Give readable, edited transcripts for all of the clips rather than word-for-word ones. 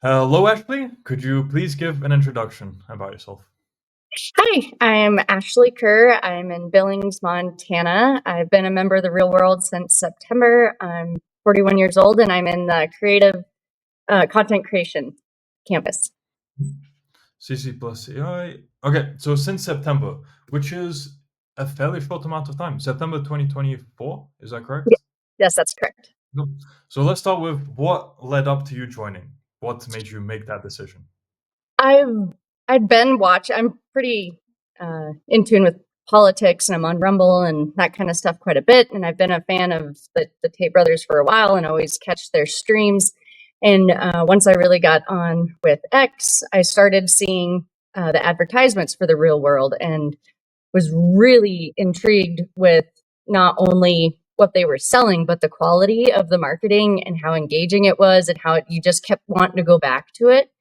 Hello, Ashley. Could you please give an introduction about yourself? Hi, I'm Ashley Kerr. I'm in Billings, Montana. I've been a member of the Real World since September. I'm 41 years old and I'm in the creative content creation campus. CC plus AI. Okay, so since September, which is a fairly short amount of time, September 2024, is that Ye- correct? Yes, that's correct. No. So let's start with what led up to you joining. What made you make that decision? I've I've been watch. I'm pretty in tune with politics, and I'm on Rumble and that kind of stuff quite a bit. And I've been a fan of the Tate brothers for a while, and always catch their streams. And once I really got on with X, I started seeing the advertisements for the Real World, and was really intrigued with not only what they were selling, but the quality of the marketing and how engaging it was, and how you just kept wanting to go back to it.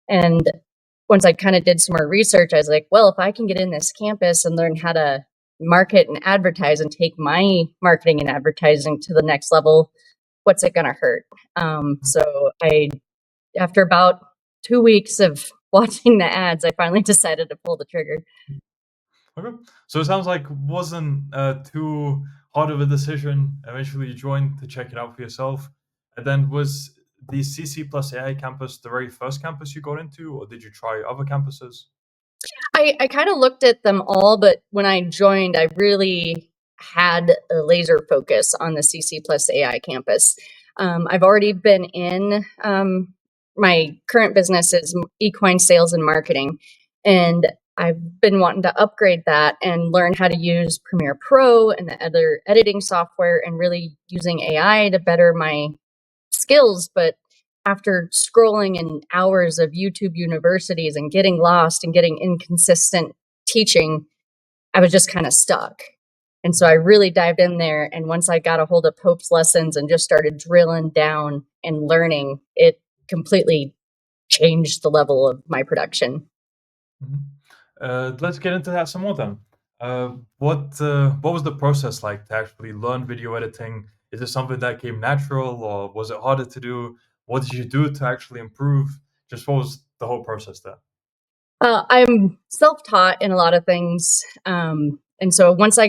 And once I kind of did some more research, I was like, well, if I can get in this campus and learn how to market and advertise and take my marketing and advertising to the next level, what's it going to hurt? After about 2 weeks of watching the ads, I finally decided to pull the trigger. Okay, so it sounds like wasn't too hard of a decision. Eventually, you joined to check it out for yourself, and then was the CC plus AI campus the very first campus you got into, or did you try other campuses? I kind of looked at them all, but when I joined, I really had a laser focus on the CC plus AI campus. I've already been in my current business is equine sales and marketing, and I've been wanting to upgrade that and learn how to use Premiere Pro and the other editing software, and really using AI to better my skills. But after scrolling in hours of YouTube universities and getting lost and getting inconsistent teaching, I was just kind of stuck. And so I really dived in there. And once I got a hold of Pope's lessons and just started drilling down and learning, it completely changed the level of my production. Mhm. Let's get into that some more then. What was the process like to actually learn video editing? Is it something that came natural, or was it harder to do? What did you do to actually improve? Just what was the whole process there? I'm self-taught in a lot of things. And so once I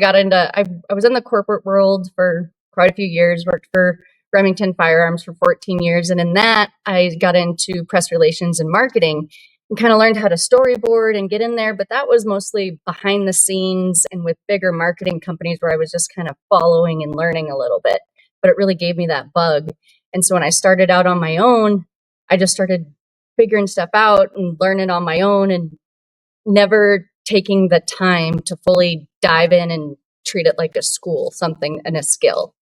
was in the corporate world for quite a few years, worked for Remington Firearms for 14 years. And in that, I got into press relations and marketing and kind of learned how to storyboard and get in there. But that was mostly behind the scenes and with bigger marketing companies where I was just kind of following and learning a little bit. But it really gave me that bug. And so when I started out on my own, I just started figuring stuff out and learning on my own, and never taking the time to fully dive in and treat it like a school, something and a skill.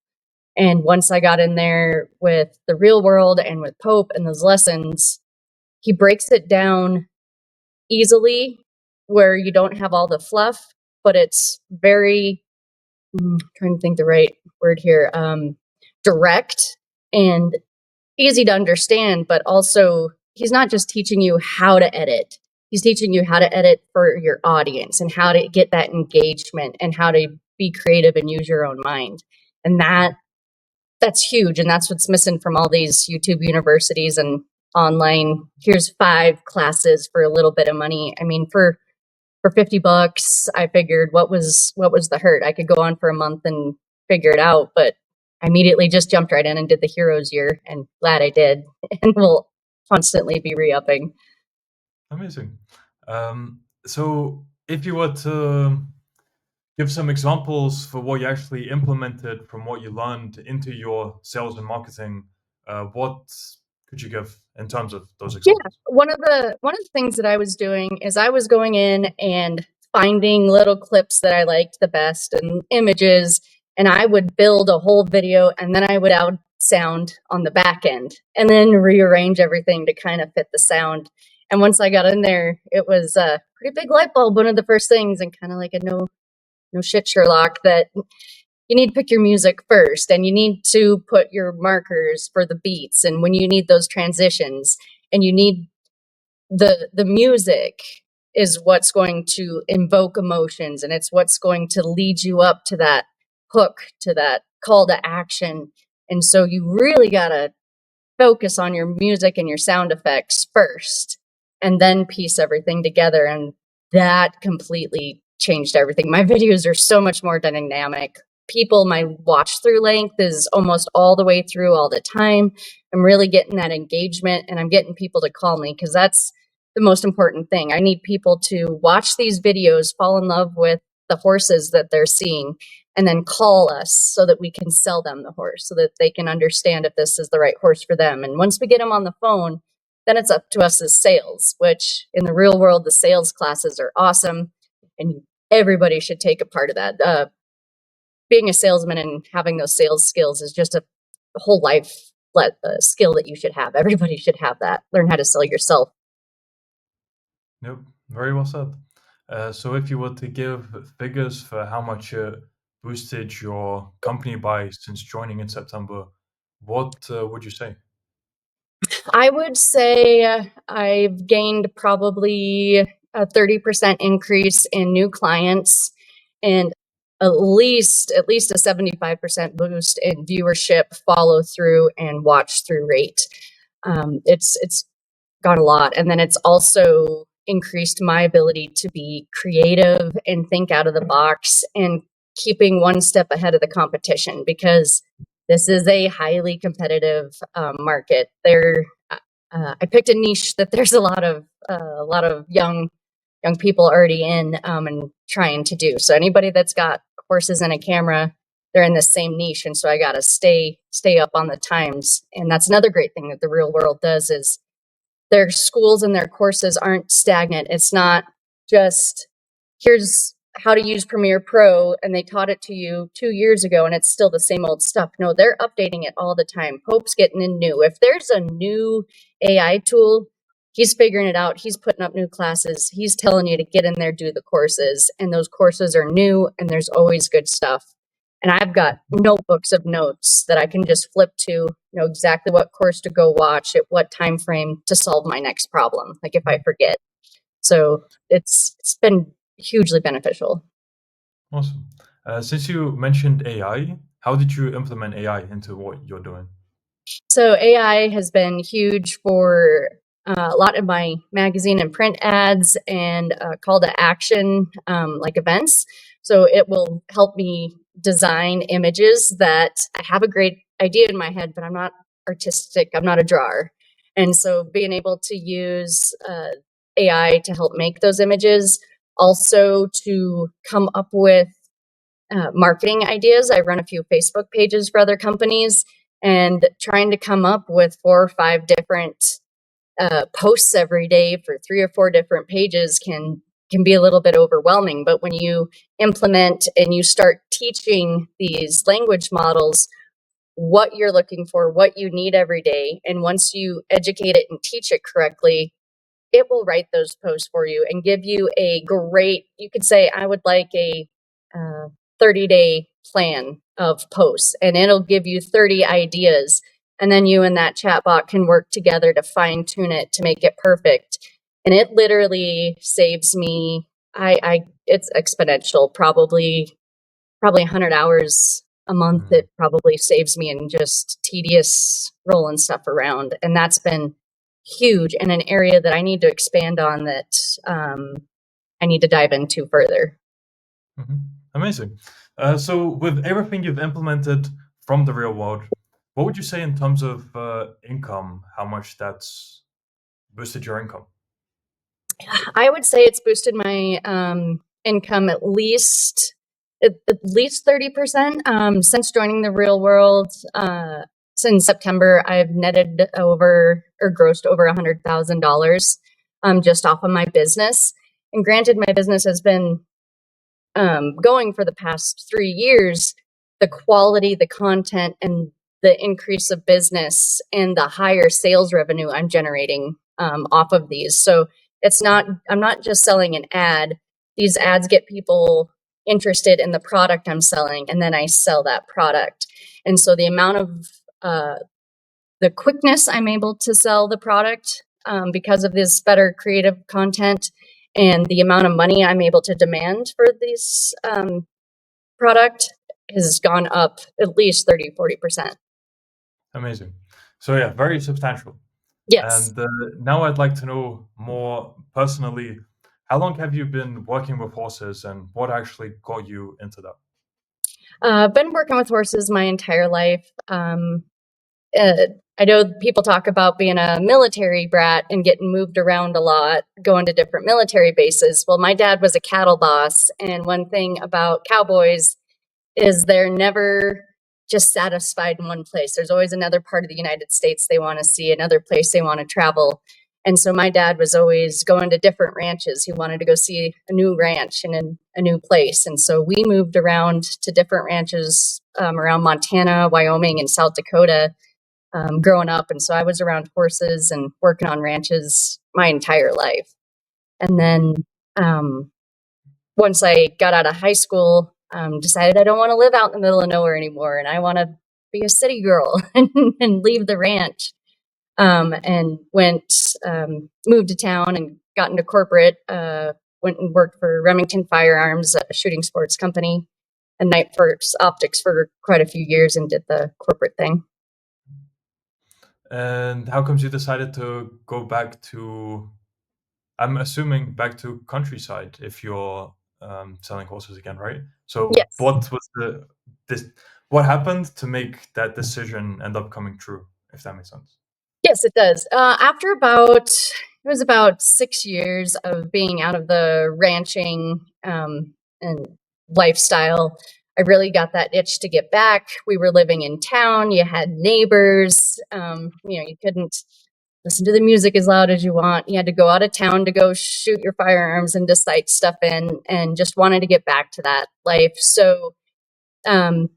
And once I got in there with the Real World and with Pope and those lessons, he breaks it down easily, where you don't have all the fluff, but it's very, trying to think the right word here, direct and easy to understand. But also, he's not just teaching you how to edit, he's teaching you how to edit for your audience and how to get that engagement and how to be creative and use your own mind. And that's huge, and that's what's missing from all these YouTube universities and online. Here's 5 classes for a little bit of money. I mean, for $50, I figured what was the hurt? I could go on for a month and figure it out. But I immediately just jumped right in and did the heroes year, and glad I did. And will constantly be re-upping. Amazing. So, if you were to give some examples for what you actually implemented from what you learned into your sales and marketing, what could you give in terms of those Yeah, examples? one of the things that I was doing is I was going in and finding little clips that I liked the best and images, and I would build a whole video, and then I would add sound on the back end and then rearrange everything to kind of fit the sound. And once I got in there, it was a pretty big light bulb, one of the first things, and kind of like a no shit Sherlock, that you need to pick your music first, and you need to put your markers for the beats and when you need those transitions, and you need the music is what's going to invoke emotions, and it's what's going to lead you up to that hook, to that call to action. And so you really got to focus on your music and your sound effects first and then piece everything together. And that completely changed everything. My videos are so much more dynamic. My watch through length is almost all the way through all the time. I'm really getting that engagement, and I'm getting people to call me, because that's the most important thing. I need people to watch these videos, fall in love with the horses that they're seeing, and then call us so that we can sell them the horse, so that they can understand if this is the right horse for them. And once we get them on the phone, then it's up to us as sales, which in the real world, the sales classes are awesome, and everybody should take a part of that. Being a salesman and having those sales skills is just a whole life skill that you should have. Everybody should have that. Learn how to sell yourself. Yep, very well said. So if you were to give figures for how much it boosted your company by since joining in September, what would you say? I would say I've gained probably a 30% increase in new clients, and at least a 75% boost in viewership, follow through, and watch through rate. It's got a lot. And then it's also increased my ability to be creative and think out of the box, and keeping one step ahead of the competition, because this is a highly competitive market. I picked a niche that there's a lot of young people already in, and trying to do. So anybody that's got horses and a camera, they're in the same niche, and so I got to stay up on the times. And that's another great thing that the real world does, is their schools and their courses aren't stagnant. It's not just, here's how to use Premiere Pro, and they taught it to you 2 years ago and it's still the same old stuff. No, they're updating it all the time. Pope's getting in new. If there's a new AI tool, he's figuring it out. He's putting up new classes. He's telling you to get in there, do the courses, and those courses are new, and there's always good stuff. And I've got notebooks of notes that I can just flip to, know exactly what course to go watch at what time frame to solve my next problem, like if I forget. So it's been hugely beneficial. Awesome. Since you mentioned AI, how did you implement AI into what you're doing? So AI has been huge for a lot of my magazine and print ads, and call to action, like events. So it will help me design images that I have a great idea in my head, but I'm not artistic. I'm not a drawer. And so being able to use AI to help make those images, also to come up with marketing ideas. I run a few Facebook pages for other companies, and trying to come up with 4 or 5 different posts every day for 3 or 4 different pages can be a little bit overwhelming. But when you implement and you start teaching these language models what you're looking for, what you need every day, and once you educate it and teach it correctly, it will write those posts for you and give you a great, you could say, I would like a 30-day plan of posts, and it'll give you 30 ideas. And then you and that chatbot can work together to fine tune it to make it perfect. And it literally saves me, it's exponential, probably 100 hours a month. Mhm. It probably saves me in just tedious rolling stuff around. And that's been huge, and an area that I need to expand on, that I need to dive into further. Mhm. Amazing. So, with everything you've implemented from the real world, what would you say in terms of income? How much that's boosted your income? I would say it's boosted my income at least 30%. Since joining the real world, since September, I've netted over, or grossed over $100,000, just off of my business. And granted, my business has been going for the past 3 years. The quality, the content, and the increase of business, and the higher sales revenue I'm generating off of these. So I'm not just selling an ad. These ads get people interested in the product I'm selling, and then I sell that product. And so the amount of the quickness I'm able to sell the product, because of this better creative content, and the amount of money I'm able to demand for this product has gone up at least 30, 40%. Amazing. So yeah, very substantial. Yes. And now I'd like to know more personally, how long have you been working with horses and what actually got you into that? I've been working with horses my entire life. Uh, I know people talk about being a military brat and getting moved around a lot, going to different military bases. Well, my dad was a cattle boss, and one thing about cowboys is they're never just satisfied in one place. There's always another part of the United States they want to see, another place they want to travel. And so my dad was always going to different ranches. He wanted to go see a new ranch and a new place. And so we moved around to different ranches around Montana, Wyoming, and South Dakota growing up. And so I was around horses and working on ranches my entire life. And then um, once I got out of high school, decided I don't want to live out in the middle of nowhere anymore, and I want to be a city girl and leave the ranch. And went moved to town and got into corporate. Went and worked for Remington Firearms, a shooting sports company, and Night Force Optics for quite a few years, and did the corporate thing. And how comes you decided to go back to, I'm assuming back to countryside if you're selling horses again, right? So Yes. what was this, what happened to make that decision end up coming true, if that makes sense? Yes, it does. After about it was about 6 years of being out of the ranching and lifestyle, I really got that itch to get back. We were living in town. You had neighbors. You couldn't listen to the music as loud as you want. You had to go out of town to go shoot your firearms and to sight stuff in, and just wanted to get back to that life. So um,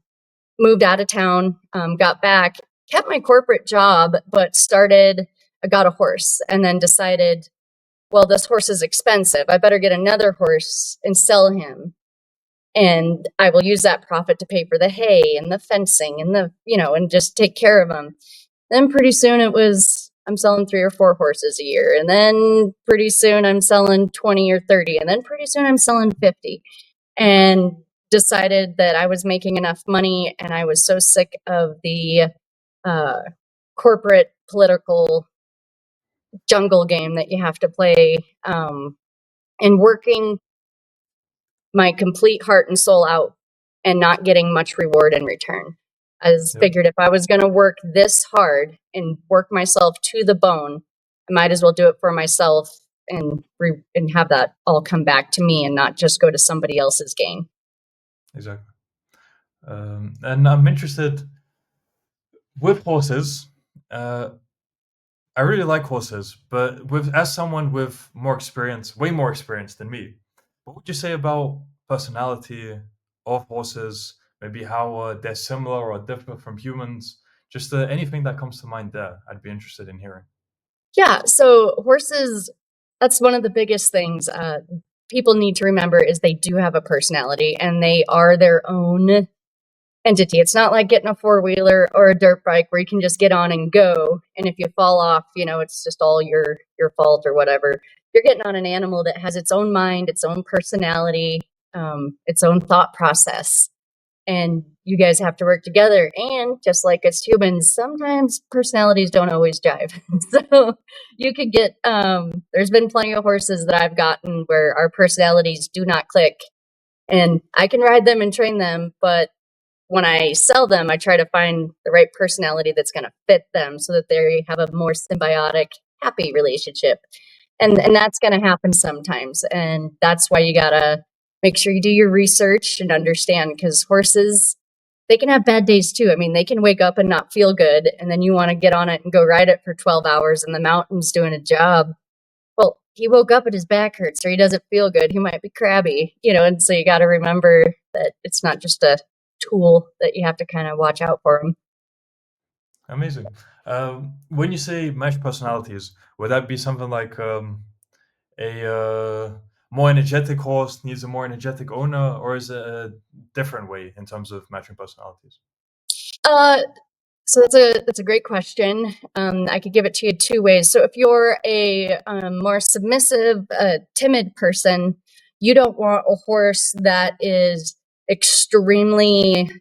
moved out of town, got back, kept my corporate job, but I got a horse and then decided, well, this horse is expensive. I better get another horse and sell him. And I will use that profit to pay for the hay and the fencing and and just take care of them. Then pretty soon I'm selling 3 or 4 horses a year. And then pretty soon I'm selling 20 or 30. And then pretty soon I'm selling 50, and decided that I was making enough money, and I was so sick of the uh, corporate political jungle game that you have to play, and working my complete heart and soul out and not getting much reward in return. I just Yeah, figured if I was going to work this hard and work myself to the bone, I might as well do it for myself and have that all come back to me and not just go to somebody else's gain. exactly. And I'm interested with horses. Uh, I really like horses, but with as someone with more experience, way more experience than me, what would you say about personality of horses? Maybe how they're similar or different from humans? Just anything that comes to mind there, I'd be interested in hearing. Yeah, so horses, that's one of the biggest things people need to remember is they do have a personality and they are their own entity. It's not like getting a four-wheeler or a dirt bike where you can just get on and go, and if you fall off, it's just all your fault or whatever. You're getting on an animal that has its own mind, its own personality, its own thought process, and you guys have to work together. And just like as humans, sometimes personalities don't always jive. So you could get there's been plenty of horses that I've gotten where our personalities do not click, and I can ride them and train them, but when I sell them, I try to find the right personality that's going to fit them so that they have a more symbiotic, happy relationship. And that's going to happen sometimes. And that's why you got to make sure you do your research and understand, because horses, they can have bad days too. I mean, they can wake up and not feel good. And then you want to get on it and go ride it for 12 hours in the mountains doing a job. Well, he woke up and his back hurts or he doesn't feel good. He might be crabby, and so you got to remember that it's not just a tool that you have to kind of watch out for him. Amazing. When you say matched personalities, would that be something like a more energetic horse needs a more energetic owner, or is it a different way in terms of matching personalities? Uh, so that's a great question. I could give it to you two ways. So if you're a more submissive, timid person, you don't want a horse that is extremely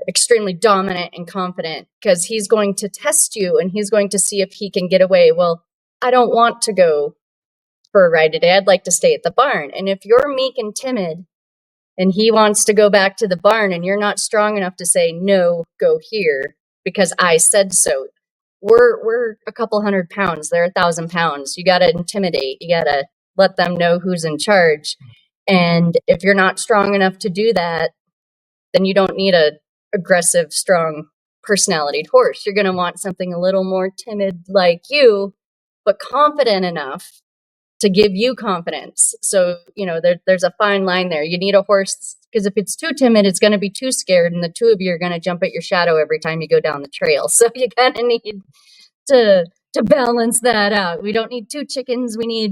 extremely dominant and confident because he's going to test you and he's going to see if he can get away. Well, I don't want to go for a ride today. I'd like to stay at the barn. And if you're meek and timid and he wants to go back to the barn and you're not strong enough to say, no, go here because I said so. We're a couple 100 pounds. They're 1,000 pounds. You got to intimidate. You got to let them know who's in charge. And if you're not strong enough to do that, then you don't need a aggressive, strong personality horse. You're going to want something a little more timid like you, but confident enough to give you confidence. So, there's a fine line there. You need a horse because if it's too timid, it's going to be too scared, and the two of you are going to jump at your shadow every time you go down the trail. So you kind of need to balance that out. We don't need two chickens. We need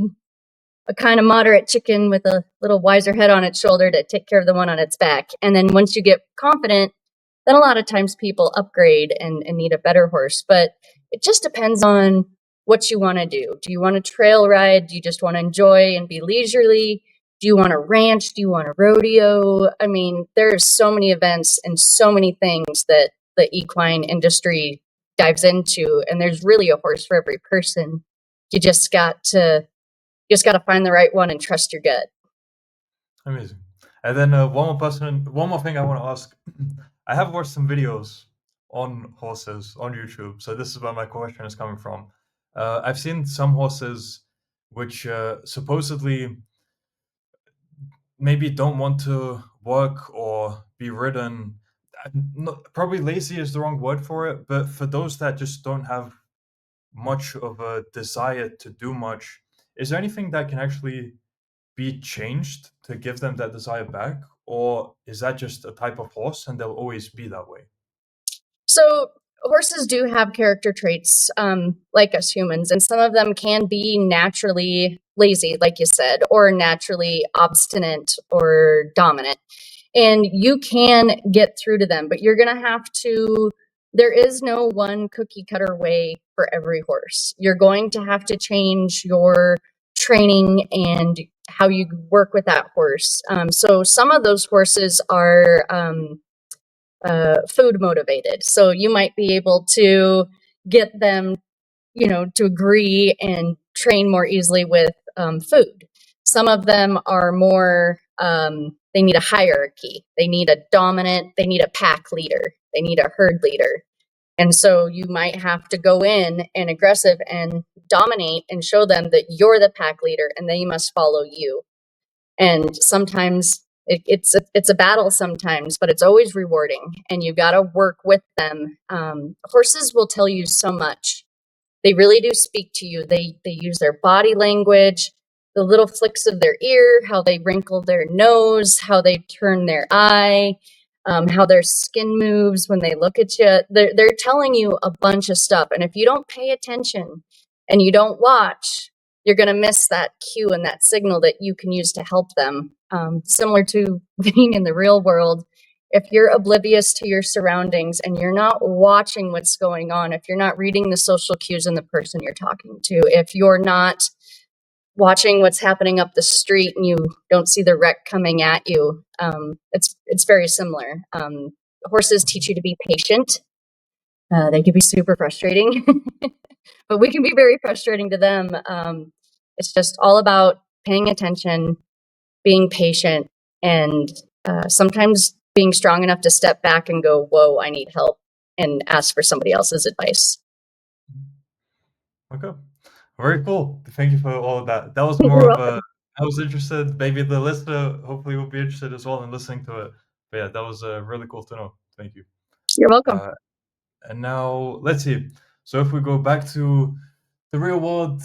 a kind of moderate chicken with a little wiser head on its shoulder to take care of the one on its back. And then once you get confident, then a lot of times people upgrade and need a better horse. But it just depends on what you want to do. Do you want to trail ride? Do you just want to enjoy and be leisurely? Do you want to ranch? Do you want to rodeo? I mean, there's so many events and so many things that the equine industry dives into, and there's really a horse for every person. You just got to find the right one and trust your gut. Amazing. And then one more thing I want to ask. I have watched some videos on horses on YouTube, so this is where my question is coming from. I've seen some horses which supposedly maybe don't want to work or be ridden. Probably lazy is the wrong word for it, but for those that just don't have much of a desire to do much, is there anything that can actually be changed to give them that desire back? Or is that just a type of horse and they'll always be that way? So horses do have character traits like us humans, and some of them can be naturally lazy, like you said, or naturally obstinate or dominant. And you can get through to them, but you're going to have to. There is no one cookie cutter way for every horse. You're going to have to change your training and how you work with that horse. So some of those horses are food motivated. So you might be able to get them, to agree and train more easily with food. Some of them are more, they need a hierarchy. They need a pack leader. They need a herd leader. And so you might have to go in and aggressive and dominate and show them that you're the pack leader and they must follow you. And sometimes it's a battle sometimes, but it's always rewarding and you got to work with them. Horses will tell you so much. They really do speak to you. They use their body language, the little flicks of their ear, how they wrinkle their nose, how they turn their eye, how their skin moves when they look at you. They're telling you a bunch of stuff. And if you don't pay attention and you don't watch, you're going to miss that cue and that signal that you can use to help them. Similar to being in the real world, if you're oblivious to your surroundings and you're not watching what's going on, if you're not reading the social cues in the person you're talking to, if you're not watching what's happening up the street and you don't see the wreck coming at you, it's very similar. Horses teach you to be patient. They can be super frustrating, but we can be very frustrating to them. It's just all about paying attention, being patient, and sometimes being strong enough to step back and go, whoa, I need help, and ask for somebody else's advice. Okay. Very cool. Thank you for all of that. That was You're more of welcome. a, I was interested, maybe the listener hopefully will be interested as well in listening to it. But yeah, that was really cool to know. Thank you. You're welcome. Uh, and now let's see. So if we go back to the real world,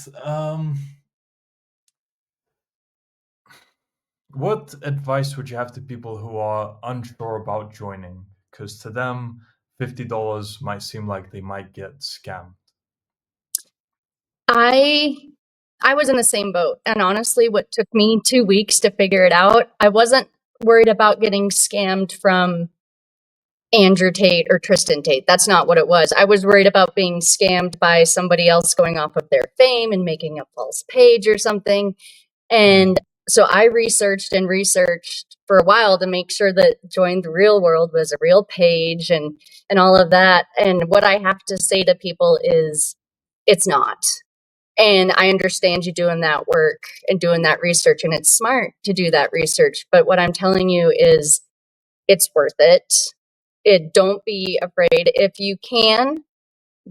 what advice would you have to people who are unsure about joining? Because to them, $50 might seem like they might get scammed. I was in the same boat, and honestly, what took me 2 weeks to figure it out, I wasn't worried about getting scammed from Andrew Tate or Tristan Tate. That's not what it was. I was worried about being scammed by somebody else going off of their fame and making a false page or something. And So I researched and researched for a while to make sure that Join the Real World was a real page and all of that. And what I have to say to people is it's not. And I understand you doing that work and doing that research, and it's smart to do that research. But what I'm telling you is it's worth it. Don't be afraid. If you can,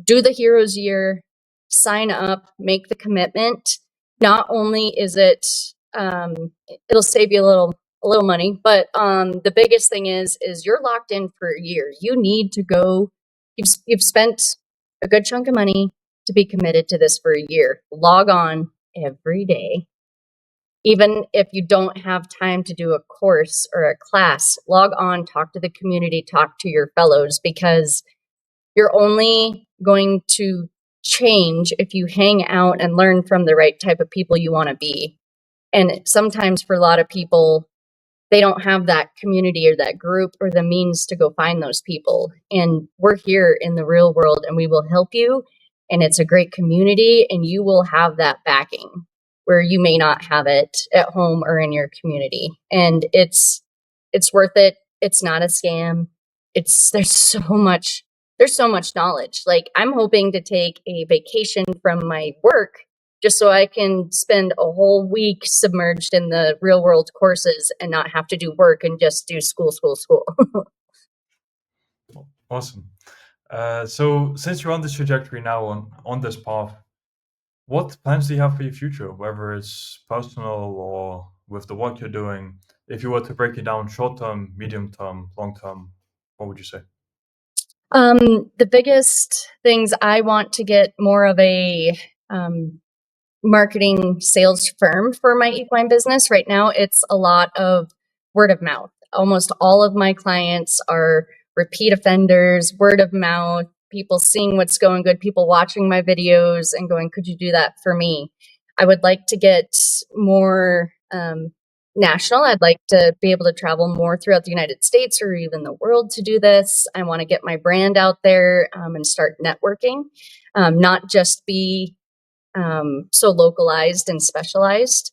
do the Heroes Year, sign up, make the commitment. Not only is it, it'll save you a little money, but the biggest thing is you're locked in for a year. You need to go. You've spent a good chunk of money to be committed to this for a year. Log on every day. Even if you don't have time to do a course or a class, log on, talk to the community, talk to your fellows, because you're only going to change if you hang out and learn from the right type of people you want to be. And sometimes for a lot of people, they don't have that community or that group or the means to go find those people. And we're here in the real world and we will help you. And it's a great community and you will have that backing where you may not have it at home or in your community. And it's worth it. It's not a scam. It's there's so much knowledge. Like I'm hoping to take a vacation from my work just so I can spend a whole week submerged in the real world courses and not have to do work and just do school, school, school. Awesome. So since you're on this trajectory now on this path, what plans do you have for your future, whether it's personal or with the work you're doing? If you were to break it down short term, medium term, long term, what would you say? The biggest things I want to get more of a um, marketing sales firm for my equine business. Right now, it's a lot of word of mouth. Almost all of my clients are repeat offenders, word of mouth, people seeing what's going good, people watching my videos and going, could you do that for me? I would like to get more national. I'd like to be able to travel more throughout the United States or even the world to do this. I want to get my brand out there and start networking, not just be so localized and specialized.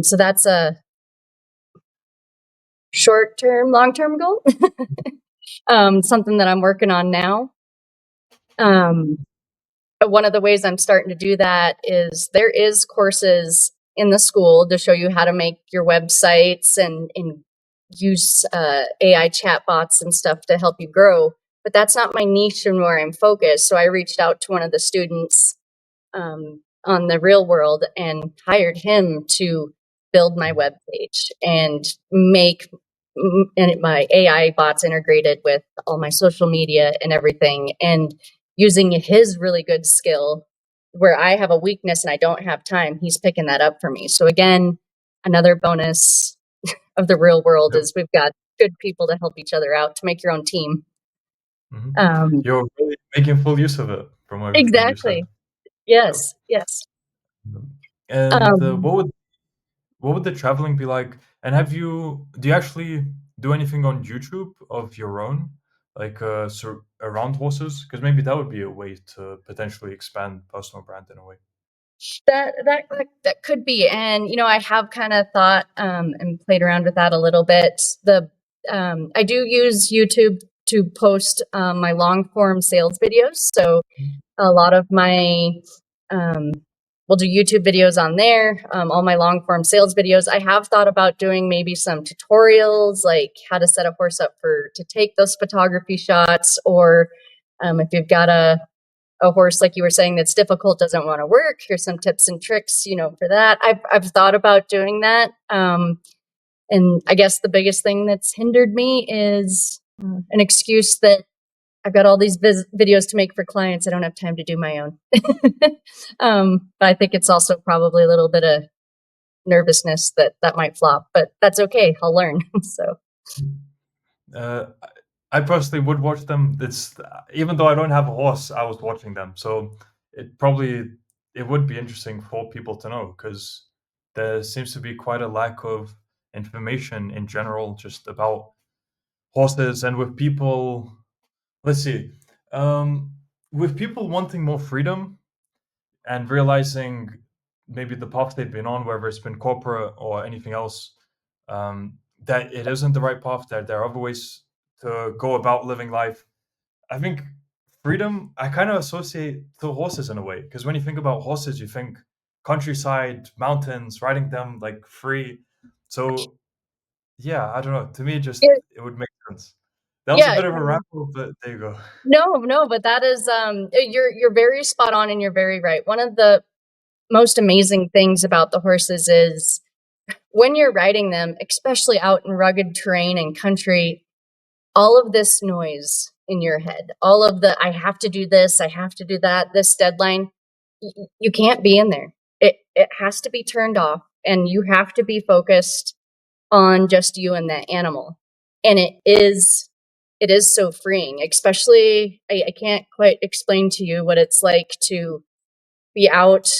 So that's a short term, long term goal. Something that I'm working on now. Um, one of the ways I'm starting to do that is there is courses in the school to show you how to make your websites and use AI chatbots and stuff to help you grow. But that's not my niche and where I'm focused. So I reached out to one of the students on the real world and hired him to build my webpage and make and my AI bots integrated with all my social media and everything, and using his really good skill where I have a weakness and I don't have time, he's picking that up for me. So again, another bonus of the real world Yep. is we've got good people to help each other out to make your own team. Hmm. Um, You're really making full use of it from everything you said. exactly. Yep. Yes. Yes. Mhm. And Um, what would the traveling be like? And do you actually do anything on YouTube of your own, like around horses? Because maybe that would be a way to potentially expand personal brand in a way. that could be, and I have kind of thought and played around with that a little bit. I do use YouTube to post my long form sales videos, so a lot of my um, we'll do YouTube videos on there. All my long form sales videos. I have thought about doing maybe some tutorials, like how to set a horse up to take those photography shots, or if you've got a horse like you were saying that's difficult, doesn't want to work, here's some tips and tricks for that. I've thought about doing that, and I guess the biggest thing that's hindered me is an excuse that I've got all these videos to make for clients, I don't have time to do my own. But I think it's also probably a little bit of nervousness that might flop, but that's okay, I'll learn. So Uh, I personally would watch them. It's even though I don't have a horse, I was watching them, so it would be interesting for people to know because there seems to be quite a lack of information in general just about horses and with people. Let's see, um, with people wanting more freedom and realizing maybe the path they've been on, whether it's been corporate or anything else, that it isn't the right path, that there are other ways to go about living life. I think freedom, I kind of associate to horses in a way, because when you think about horses, you think countryside, mountains, riding them like free. So yeah, I don't know. To me, just It- it would make sense. That was a yeah, bit of a ramble, but there you go. no, but that is you're very spot on and you're very right. One of the most amazing things about the horses is when you're riding them, especially out in rugged terrain and country, all of this noise in your head, all of the I have to do this, I have to do that, this deadline, you can't be in there. It has to be turned off and you have to be focused on just you and that animal. And it is so freeing, especially I can't quite explain to you what it's like to be out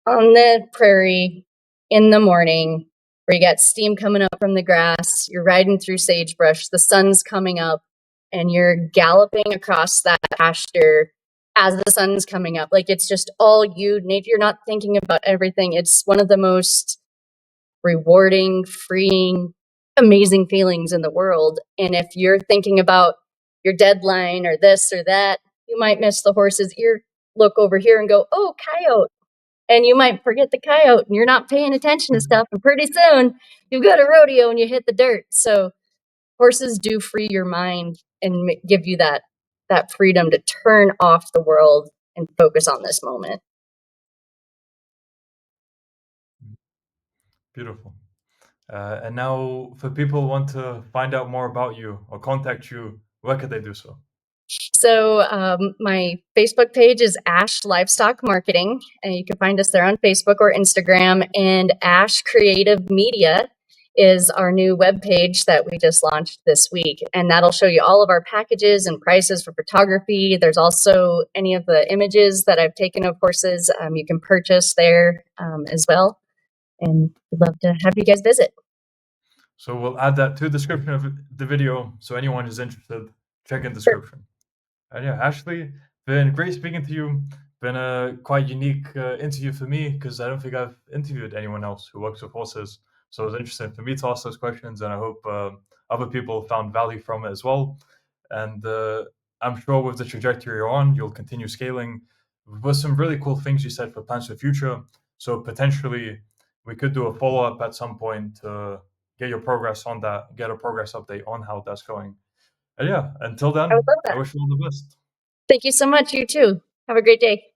on the prairie in the morning where you got steam coming up from the grass, you're riding through sagebrush, the sun's coming up, and you're galloping across that pasture as the sun's coming up. Like it's just all you, nature. You're not thinking about everything. It's one of the most rewarding, freeing, amazing feelings in the world. And if you're thinking about your deadline or this or that, you might miss the horse's ear, look over here and go, oh, coyote, and you might forget the coyote and you're not paying attention to stuff and pretty soon you've got a rodeo and you hit the dirt. So horses do free your mind and give you that freedom to turn off the world and focus on this moment. Beautiful. And now, for people who want to find out more about you or contact you, where could they do so? So my Facebook page is Ash Livestock Marketing, and you can find us there on Facebook or Instagram. And Ash Creative Media is our new webpage that we just launched this week, and that'll show you all of our packages and prices for photography. There's also any of the images that I've taken of horses you can purchase there as well. And we'd love to have you guys visit. So we'll add that to the description of the video, so anyone who's interested, check in the Sure. description. And yeah, Ashley, been great speaking to you. Been a quite unique interview for me, because I don't think I've interviewed anyone else who works with horses. So it was interesting for me to ask those questions, and I hope other people found value from it as well. And I'm sure with the trajectory you're on, you'll continue scaling. With some really cool things you said for plans for the future. So potentially we could do a follow up at some point to get your progress on that, get a progress update on how that's going. And yeah, until I would then, love I that. wish you all the best. Thank you so much. You too. Have a great day.